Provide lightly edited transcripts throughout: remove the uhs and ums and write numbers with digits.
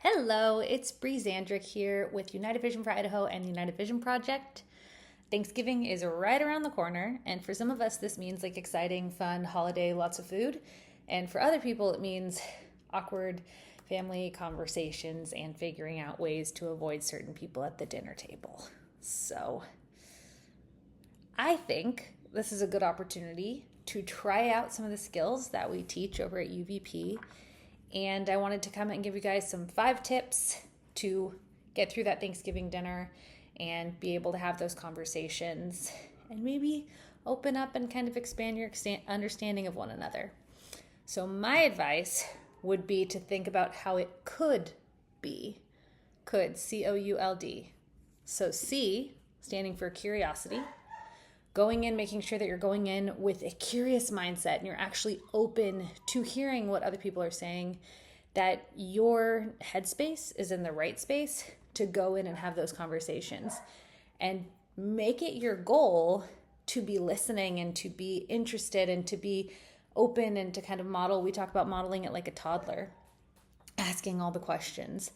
Hello, it's Bri Xandrick here with United Vision for Idaho and the United Vision Project. Thanksgiving is right around the corner, and for some of us, this means like exciting, fun holiday, lots of food. And for other people, it means awkward family conversations and figuring out ways to avoid certain people at the dinner table. So, I think this is a good opportunity to try out some of the skills that we teach over at UVP. And I wanted to come and give you guys some 5 tips to get through that Thanksgiving dinner and be able to have those conversations and maybe open up and kind of expand your understanding of one another. So my advice would be to think about how it could be. Could, C-O-U-L-D. So C, standing for curiosity. Going in, making sure that you're going in with a curious mindset and you're actually open to hearing what other people are saying, that your headspace is in the right space to go in and have those conversations. And make it your goal to be listening and to be interested and to be open and to kind of model. We talk about modeling it like a toddler, asking all the questions.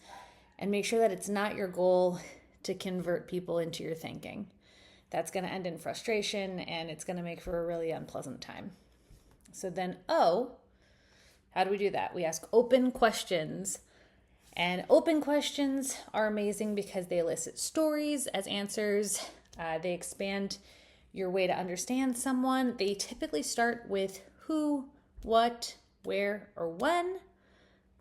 And make sure that it's not your goal to convert people into your thinking. That's going to end in frustration and it's going to make for a really unpleasant time. So then O, how do we do that? We ask open questions. And open questions are amazing because they elicit stories as answers. They expand your way to understand someone. They typically start with who, what, where, or when.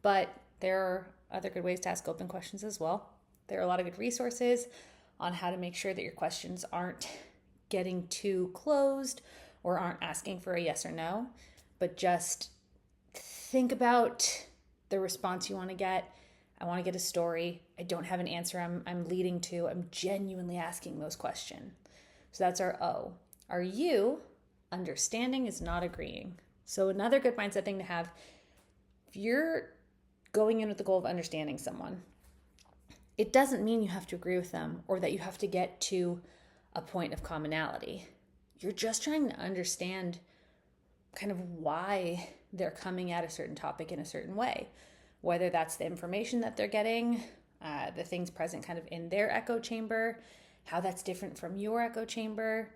But there are other good ways to ask open questions as well. There are a lot of good resources on how to make sure that your questions aren't getting too closed or aren't asking for a yes or no, but just think about the response you want to get. I want to get a story. I don't have an answer I'm leading to. I'm genuinely asking those questions. So that's our O. Our U, understanding is not agreeing. So another good mindset thing to have, if you're going in with the goal of understanding someone, it doesn't mean you have to agree with them or that you have to get to a point of commonality. You're just trying to understand kind of why they're coming at a certain topic in a certain way, whether that's the information that they're getting, the things present kind of in their echo chamber, how that's different from your echo chamber,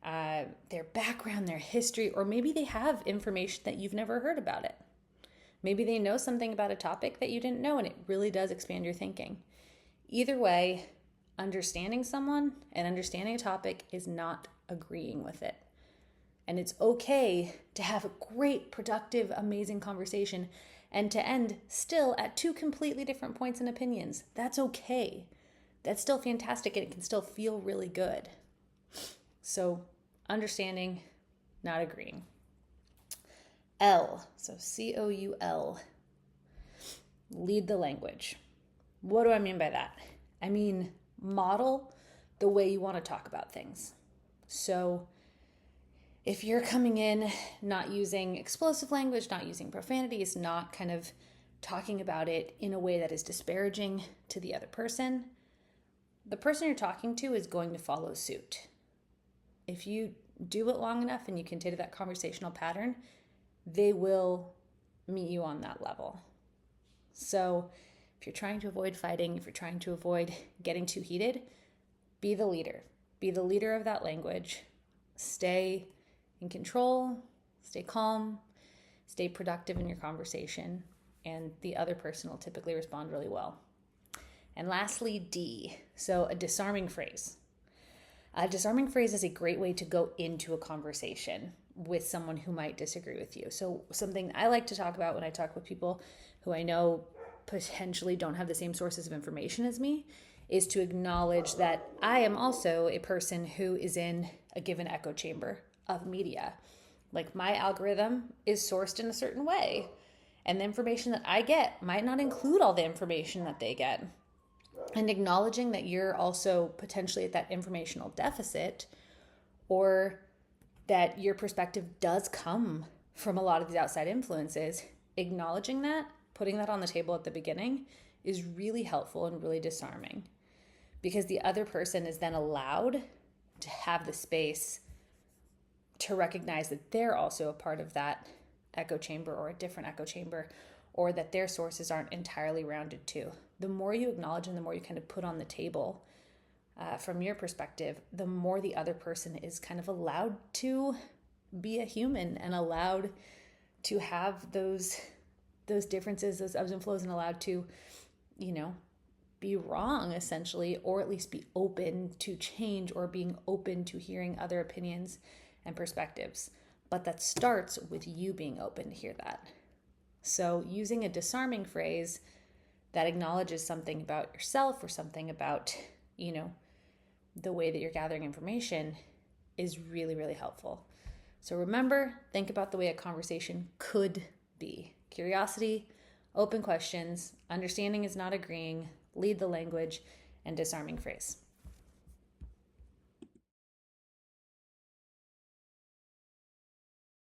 their background, their history, or maybe they have information that you've never heard about it. Maybe they know something about a topic that you didn't know, and it really does expand your thinking. Either way, understanding someone and understanding a topic is not agreeing with it. And it's okay to have a great, productive, amazing conversation and to end still at 2 completely different points and opinions. That's okay. That's still fantastic and it can still feel really good. So understanding, not agreeing. L, so C-O-U-L, lead the language. What do I mean by that? I mean, model the way you want to talk about things. So if you're coming in not using explosive language, not using profanities, not kind of talking about it in a way that is disparaging to the other person, the person you're talking to is going to follow suit. If you do it long enough and you continue that conversational pattern, they will meet you on that level. So if you're trying to avoid fighting, if you're trying to avoid getting too heated, be the leader. Be the leader of that language. Stay in control, stay calm, stay productive in your conversation, and the other person will typically respond really well. And lastly, D, so a disarming phrase. A disarming phrase is a great way to go into a conversation with someone who might disagree with you. So something I like to talk about when I talk with people who I know potentially don't have the same sources of information as me is to acknowledge that I am also a person who is in a given echo chamber of media. Like my algorithm is sourced in a certain way, and the information that I get might not include all the information that they get. And acknowledging that you're also potentially at that informational deficit, or that your perspective does come from a lot of these outside influences, acknowledging that, putting that on the table at the beginning is really helpful and really disarming, because the other person is then allowed to have the space to recognize that they're also a part of that echo chamber or a different echo chamber, or that their sources aren't entirely rounded too. The more you acknowledge and the more you kind of put on the table from your perspective, the more the other person is kind of allowed to be a human and allowed to have those differences, those ebbs and flows, and allowed to, be wrong essentially, or at least be open to change or being open to hearing other opinions and perspectives. But that starts with you being open to hear that. So using a disarming phrase that acknowledges something about yourself or something about, the way that you're gathering information is really, really helpful. So remember, think about the way a conversation could be. Curiosity, open questions, understanding is not agreeing, lead the language, and disarming phrase.